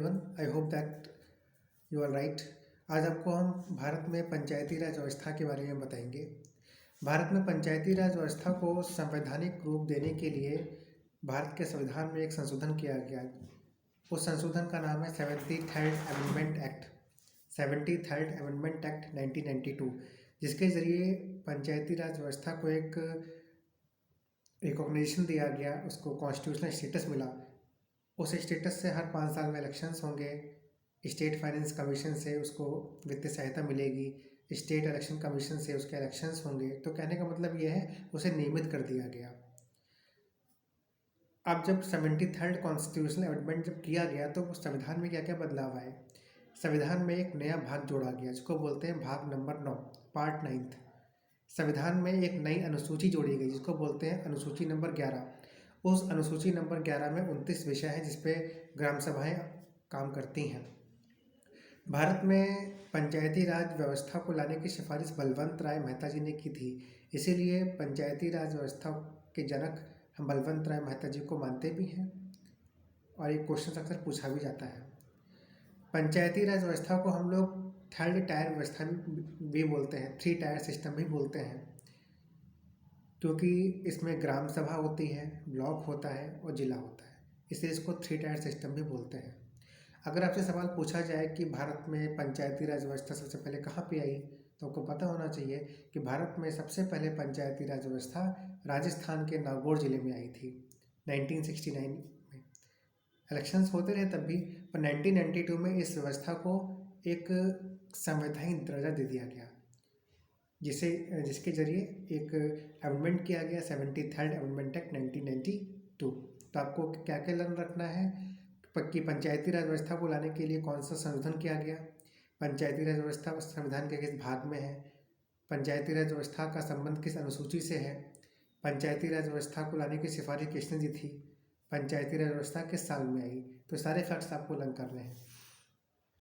Everyone, I hope that you are right. आज आपको हम भारत में पंचायती राज व्यवस्था के बारे में बताएंगे। भारत में पंचायती राज व्यवस्था को संवैधानिक रूप देने के लिए भारत के संविधान में एक संशोधन किया गया। उस संशोधन का नाम है 73rd अमेंडमेंट एक्ट 1992, जिसके ज़रिए पंचायती राज व्यवस्था को एक रिकॉग्निशन दिया गया, उसको कॉन्स्टिट्यूशनल स्टेटस मिला। उस स्टेटस से हर 5 साल में इलेक्शंस होंगे, स्टेट फाइनेंस कमीशन से उसको वित्तीय सहायता मिलेगी, स्टेट इलेक्शन कमीशन से उसके इलेक्शंस होंगे। तो कहने का मतलब यह है, उसे नियमित कर दिया गया। अब जब 73rd कॉन्स्टिट्यूशनल अमेंडमेंट जब किया गया तो संविधान में क्या क्या बदलाव आए। संविधान में एक नया भाग जोड़ा गया जिसको बोलते हैं भाग नंबर 9, पार्ट 9। संविधान में एक नई अनुसूची जोड़ी गई जिसको बोलते हैं अनुसूची नंबर 11। उस अनुसूची नंबर 11 में 29 विषय हैं जिस पे ग्राम सभाएं काम करती हैं। भारत में पंचायती राज व्यवस्था को लाने की सिफारिश बलवंत राय मेहता जी ने की थी, इसीलिए पंचायती राज व्यवस्था के जनक हम बलवंत राय मेहता जी को मानते भी हैं और ये क्वेश्चन अक्सर पूछा भी जाता है। पंचायती राज व्यवस्था को हम लोग 3rd टायर व्यवस्था भी बोलते हैं, 3 टायर सिस्टम भी बोलते हैं, क्योंकि इसमें ग्राम सभा होती है, ब्लॉक होता है और जिला होता है, इसलिए इसको 3 टायर सिस्टम भी बोलते हैं। अगर आपसे सवाल पूछा जाए कि भारत में पंचायती राज व्यवस्था सबसे पहले कहाँ पे आई, तो आपको पता होना चाहिए कि भारत में सबसे पहले पंचायती राज व्यवस्था राजस्थान के नागौर जिले में आई थी 1969 में। इलेक्शंस होते रहे तब भी, पर 1992 में इस व्यवस्था को एक संवैधानिक दर्जा दे दिया गया, जिसके जरिए एक अमेंडमेंट किया गया 73rd अमेंडमेंट एक्ट 1992। तो आपको क्या क्या लर्न रखना है कि पंचायती राज व्यवस्था को लाने के लिए कौन सा संशोधन किया गया, पंचायती राज व्यवस्था संविधान के किस भाग में है, पंचायती राज व्यवस्था का संबंध किस अनुसूची से है, पंचायती राज व्यवस्था को लाने की सिफारिश किसने दी थी, पंचायती राज व्यवस्था किस साल में आई। तो सारे फैक्ट्स आपको लर्न करने हैं।